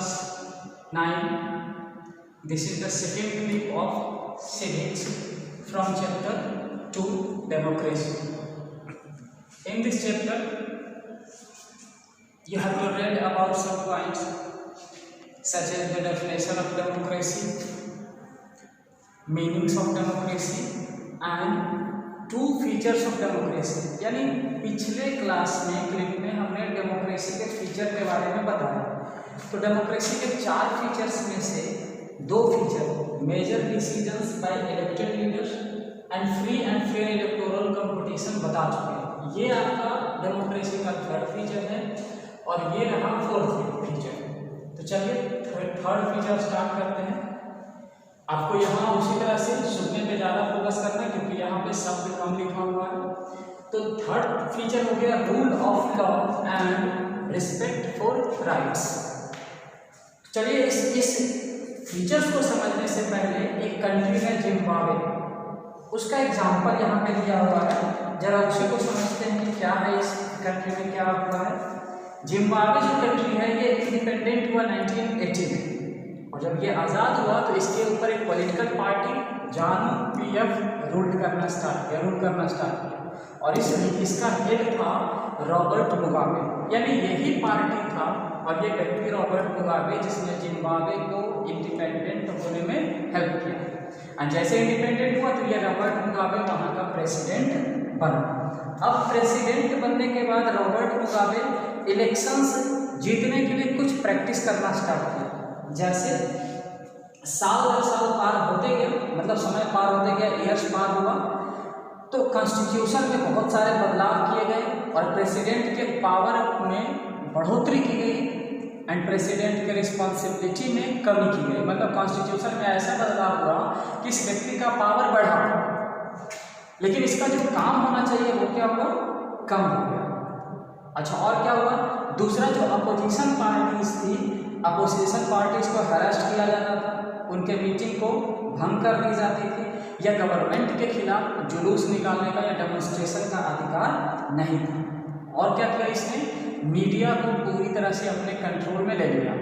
class 9. This is the second clip of civics from chapter 2 democracy. In this chapter you have to read about some points such as the definition of democracy, meanings of democracy and two features of democracy. यानी पिछले class में clip में हमने democracy के feature के बारे में बताया। तो डेमोक्रेसी के 4 फीचर्स में से 2 feature major decisions by elected leaders and free and fair electoral competition बता चुके हैं। ये आपका डेमोक्रेसी का 3rd फीचर है और ये रहा 4th फीचर। तो चलिए 3rd फीचर स्टार्ट करते हैं। आपको यहाँ उसी तरह से सुनने पे ज़्यादा फोकस करना है क्योंकि यहाँ पे शब्द कम लिखा हुआ है। तो 3rd फीचर हो गया rule of law and respect for rights. चलिए इस फीचर्स को समझने से पहले एक कंट्री है जिम्बाब्वे, उसका एग्जांपल यहाँ पे दिया हुआ है। जरा उसी को समझते हैं कि क्या है इस कंट्री में क्या हुआ है। जिम्बाब्वे जो कंट्री है ये इंडिपेंडेंट हुआ 1980 में और जब ये आज़ाद हुआ तो इसके ऊपर एक पॉलिटिकल पार्टी जानु पीएफ रूल करना स्टार्ट किया और इसका हेड था रॉबर्ट मुगाबे। यानी यही पार्टी था और ये व्यक्ति रॉबर्ट मुगाबे जिसने जिम्बाब्वे को इंडिपेंडेंट होने में हेल्प किया। और जैसे इंडिपेंडेंट हुआ तो ये रॉबर्ट मुगाबे वहाँ का प्रेसिडेंट बना। अब प्रेसिडेंट बनने के बाद रॉबर्ट मुगाबे इलेक्शंस जीतने के लिए कुछ प्रैक्टिस करना स्टार्ट किया। जैसे साल पार होते गए, मतलब समय पार होते गए, ईयर्स पार हुआ तो कॉन्स्टिट्यूशन में बहुत सारे बदलाव किए गए और प्रेसिडेंट के पावर में बढ़ोतरी की गई एंड प्रेसिडेंट के रिस्पॉन्सिबिलिटी में कमी की गई। मतलब कॉन्स्टिट्यूशन में ऐसा बदलाव हुआ कि इस व्यक्ति का पावर बढ़ा लेकिन इसका जो काम होना चाहिए वो क्या हुआ, कम हो गया। अच्छा, और क्या हुआ, दूसरा जो अपोजिशन पार्टीज थी, अपोजिशन पार्टीज को हरास्ट किया जाता था, उनके मीटिंग को भंग कर दी जाती थी या गवर्नमेंट के खिलाफ जुलूस निकालने का या डेमोन्स्ट्रेशन का अधिकार नहीं था। और क्या किया इसने, मीडिया को पूरी तरह से अपने कंट्रोल में ले लिया।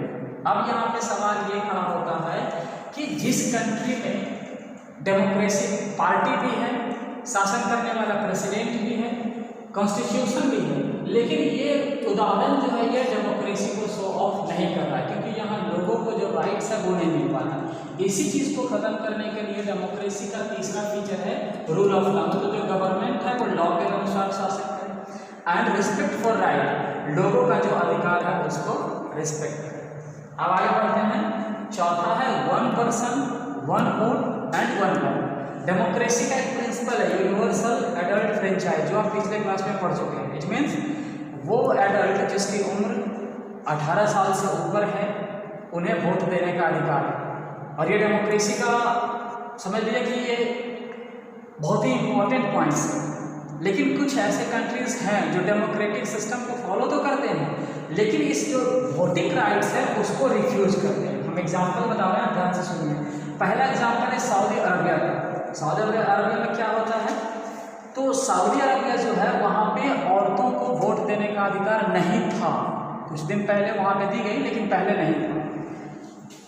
अब यहाँ पे सवाल ये खड़ा होता है कि जिस कंट्री में डेमोक्रेसी पार्टी भी है, शासन करने वाला प्रेसिडेंट भी है, कॉन्स्टिट्यूशन भी है, लेकिन ये उदाहरण जो है ये डेमोक्रेसी को शो ऑफ नहीं कर रहा है क्योंकि यहाँ लोगों को जो राइट्स है वो नहीं मिल पाता। इसी चीज़ को खत्म करने के लिए डेमोक्रेसी का 3रा फीचर है रूल ऑफ लॉ। तो जो गवर्नमेंट है वो लॉ के अनुसार शासन करे एंड रिस्पेक्ट फॉर राइट, लोगों का जो अधिकार है उसको रिस्पेक्ट करे। अब आगे बढ़ते हैं। 4था है 1 person 1 vote and 1 law. Democracy का एक प्रिंसिपल है यूनिवर्सल एडल्ट फ्रेंचाइज, जो आप पिछले क्लास में पढ़ चुके हैं। इट मीन्स वो एडल्ट जिसकी उम्र 18 साल से ऊपर है उन्हें वोट देने का अधिकार है। और ये डेमोक्रेसी का समझ लीजिए कि ये बहुत ही इंपॉर्टेंट पॉइंट्स है। लेकिन कुछ ऐसे कंट्रीज हैं जो डेमोक्रेटिक सिस्टम को फॉलो तो करते हैं लेकिन इस जो वोटिंग राइट्स है उसको रिफ्यूज करते हैं। हम एग्जाम्पल बता रहे हैं, ध्यान से सुनिए। पहला एग्जाम्पल है सऊदी अरबिया का। सऊदी अरबिया में क्या होता है, तो सऊदी अरबिया जो है वहाँ पे औरतों को वोट देने का अधिकार नहीं था। कुछ दिन पहले वहाँ पे दी गई लेकिन पहले नहीं था।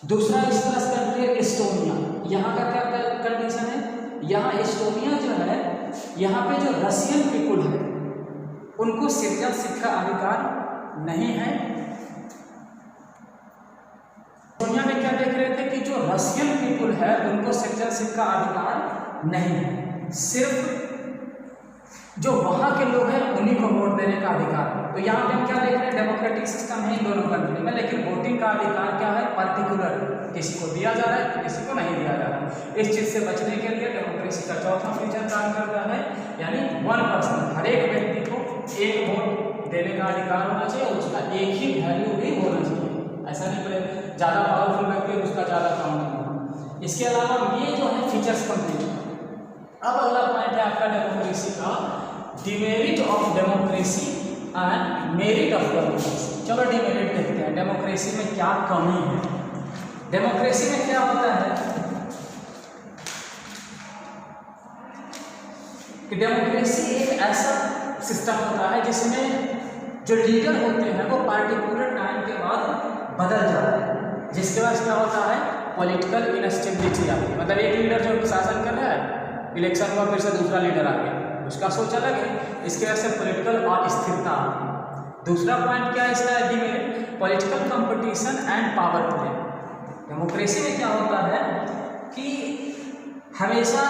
दूसरा इसका कंट्री है एस्टोनिया। यहाँ का क्या कंडीशन है, यहाँ एस्टोनिया जो है यहाँ पे जो रशियन पीपुल है उनको सिटीजनशिप का अधिकार नहीं है। एस्टोनिया में क्या देख रहे थे कि जो रशियन पीपुल है उनको सिटीजनशिप का अधिकार नहीं है, सिर्फ जो वहाँ के लोग हैं उन्हीं को वोट देने का अधिकार है। तो यहाँ पे हम क्या देख रहे हैं, डेमोक्रेटिक सिस्टम है इन दोनों कंट्री में, लेकिन वोटिंग का अधिकार क्या है, पर्टिकुलर, किसी को दिया जा रहा है किसी को नहीं दिया जा रहा है। इस चीज़ से बचने के लिए डेमोक्रेसी का 4था फीचर काम करता है, यानी 1 पर्सन, हर एक व्यक्ति को 1 वोट देने का अधिकार होना चाहिए और उसका एक ही वैल्यू भी होना चाहिए। ऐसा नहीं पड़े ज़्यादा पावरफुल व्यक्ति उसका ज़्यादा काम नहीं होगा। इसके अलावा ये जो है फीचर्स कंप्लीट। अब अगला पॉइंट है आपका डेमोक्रेसी का demerit of democracy and merit of democracy. चलो डिमेरिट देखते हैं, डेमोक्रेसी में क्या कमी है। डेमोक्रेसी में क्या होता है कि डेमोक्रेसी एक ऐसा सिस्टम होता है जिसमें जो लीडर होते हैं वो पार्टिकुलर टाइम के बाद बदल जाते हैं। जिसके बाद क्या होता है, पॉलिटिकल इनस्टेबिलिटी आती है। मतलब एक लीडर जो शासन कर रहा है, इलेक्शन हुआ, फिर से दूसरा लीडर आ गया, उसका सोच अलग है, इसके वजह से पॉलिटिकल अस्थिरता आती है। दूसरा पॉइंट क्या है इसका, demerit, political competition and power play. Democracy में क्या होता है कि हमेशा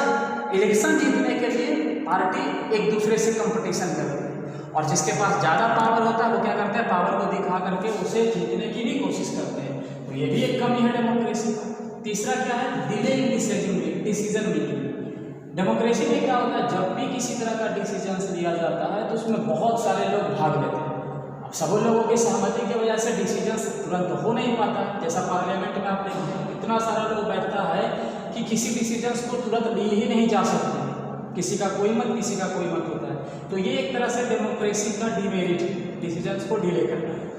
इलेक्शन जीतने के लिए पार्टी एक दूसरे से कंपटीशन करती है, और जिसके पास ज़्यादा पावर होता है वो क्या करते हैं, पावर को दिखा करके उसे जीतने की भी कोशिश करते हैं। तो ये भी एक कमी है डेमोक्रेसी का। तीसरा क्या है, delay in decision making. Democracy में क्या होता है, जब भी किसी तरह का डिसीजन लिया जाता है तो उसमें बहुत सारे लोग भाग लेते हैं। अब सब लोगों की सहमति की वजह से डिसीजन तुरंत हो नहीं पाता। जैसा पार्लियामेंट में आप देखते हैं इतना सारा लोग बैठता है कि किसी डिसीजन को तुरंत लिए ही नहीं जा सकते, किसी का कोई मत, किसी का कोई मत होता है। तो ये एक तरह से डेमोक्रेसी का डिमेरिट है, डिसीजन को डिले करना है।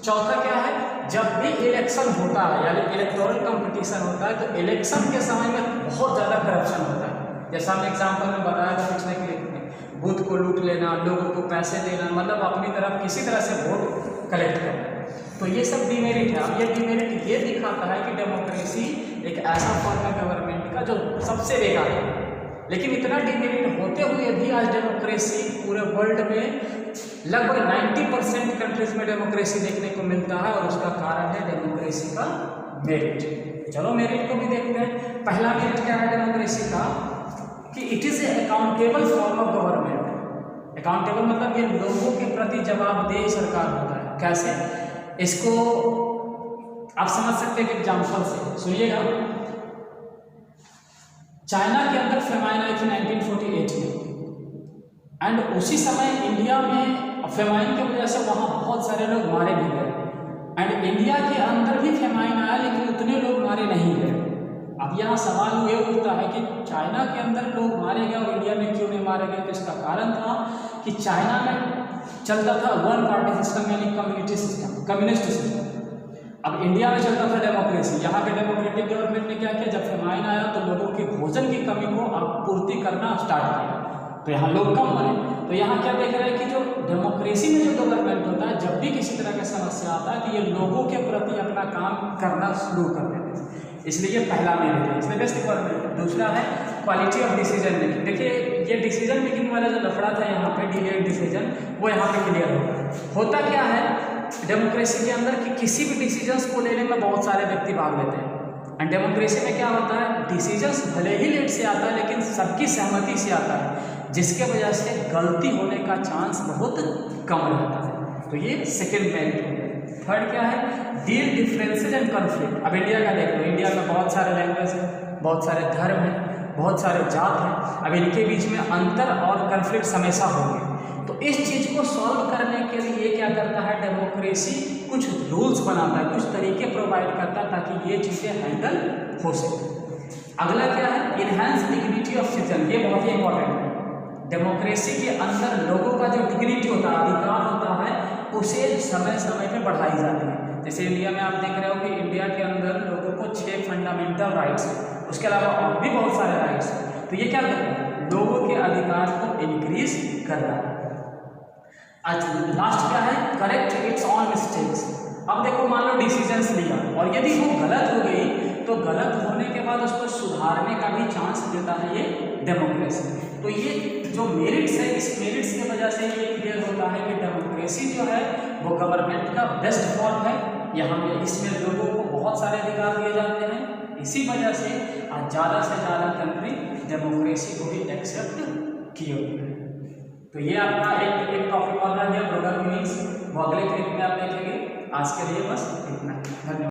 चौथा क्या है, जब भी इलेक्शन होता है यानी इलेक्टोरल कंपटीशन होता है तो इलेक्शन के समय में बहुत ज़्यादा करप्शन होता है। जैसा हमने एग्जाम्पल में बताया था पिछले क्लिप में, बूथ को लूट लेना, लोगों को पैसे देना, मतलब अपनी तरफ किसी तरह से वोट कलेक्ट करना। तो ये सब डिमेरिट है। अब ये डिमेरिट ये दिखाता है कि डेमोक्रेसी एक ऐसा फॉर्म है गवर्नमेंट का जो सबसे बेकार है। लेकिन इतना डिमेरिट होते हुए भी आज डेमोक्रेसी पूरे वर्ल्ड में लगभग 90% कंट्रीज में डेमोक्रेसी देखने को मिलता है, और उसका कारण है डेमोक्रेसी का मेरिट। चलो मेरिट को भी देखते हैं। पहला मेरिट क्या है डेमोक्रेसी का, कि it is a accountable form of government. Accountable मतलब ये लोगों के प्रति जवाबदेह सरकार होता है। कैसे, इसको आप समझ सकते हैं कि एग्जाम्पल से सुनिएगा। चाइना के अंदर फेमाइन आई थी 1948 में, एंड उसी समय इंडिया में फेमाइन की वजह से वहाँ बहुत सारे लोग मारे भी गए, एंड इंडिया के अंदर भी फेमाइन आया लेकिन उतने लोग मारे नहीं गए। अब यहाँ सवाल ये उठता है कि चाइना के अंदर लोग मारे गए और इंडिया में क्यों नहीं मारे गए। तो इसका कारण था कि चाइना में चलता था वन पार्टी सिस्टम यानी कम्युनिटी सिस्टम, कम्युनिस्ट सिस्टम। अब इंडिया में चलता था डेमोक्रेसी। यहाँ के डेमोक्रेटिक गवर्नमेंट ने क्या किया, जब फेमाइन आया तो लोगों की भोजन की कमी को आपूर्ति करना स्टार्ट किया, तो यहाँ लोग कम मरे। तो यहाँ क्या देख रहे हैं कि जो डेमोक्रेसी में जो गवर्नमेंट होता है, जब भी किसी तरह का समस्या आता है तो ये लोगों के प्रति अपना काम करना शुरू कर देते हैं। इसलिए ये पहला मेरिट है, इसमें बेस्ट गवर्नमेंट। दूसरा है क्वालिटी ऑफ डिसीजन मेकिंग। देखिए ये डिसीजन मेकिंग वाला जो लफड़ा था यहाँ पे, डिलेड डिसीजन, वो यहाँ पे क्लियर होता क्या है डेमोक्रेसी के अंदर, कि किसी भी डिसीजंस को लेने में बहुत सारे व्यक्ति भाग लेते हैं। एंड डेमोक्रेसी में क्या होता है, डिसीजंस भले ही लेट से आता है लेकिन सबकी सहमति से आता है, जिसके वजह से गलती होने का चांस बहुत कम रहता है। तो ये सेकेंड मेरिट हो गया। थर्ड क्या है, डील डिफरेंसेज एंड कॉन्फ्लिक्ट। अब इंडिया का देख लो, इंडिया में बहुत सारे लैंग्वेज हैं, बहुत सारे धर्म हैं, बहुत सारे जात हैं। अब इनके बीच में अंतर और कॉन्फ्लिक्ट हमेशा होंगे। तो इस चीज़ को सॉल्व करने के लिए क्या करता है डेमोक्रेसी, कुछ रूल्स बनाता है, कुछ तरीके प्रोवाइड करता है ताकि ये चीज़ें हैंडल हो सके। अगला क्या है, इनहैंस डिग्निटी ऑफ सिटीजन। ये बहुत ही इंपॉर्टेंट है। डेमोक्रेसी के अंदर लोगों का जो डिग्निटी होता है, अधिकार होता है, उसे समय समय पे बढ़ाई जाती है। जैसे इंडिया में आप देख रहे हो कि इंडिया के अंदर लोगों को 6 फंडामेंटल राइट्स हैं, उसके अलावा और भी बहुत सारे राइट्स हैं। तो ये क्या करता है, लोगों के अधिकार को इंक्रीज कर रहा है। आज लास्ट क्या है, करेक्ट इट्स ऑन मिस्टेक्स। अब देखो मान लो डिसीजंस लिया और यदि वो गलत हो गई तो गलत होने के बाद उसको सुधारने का भी चांस देता है ये डेमोक्रेसी। तो ये जो मेरिट्स है, इस मेरिट्स की वजह से ये क्लियर होता है कि डेमोक्रेसी जो है वो गवर्नमेंट का बेस्ट फॉर्म है। यहाँ पे इसमें लोगों को बहुत सारे अधिकार दिए जाते हैं। इसी वजह से आज ज़्यादा से ज़्यादा कंट्री डेमोक्रेसी को भी एक्सेप्ट किए हुए हैं। तो ये आपका एक टॉपिक और रह गया, ब्रॉडर मीनिंग्स, वो अगले क्लिप में आप देखेंगे। आज के लिए बस इतना ही, धन्यवाद।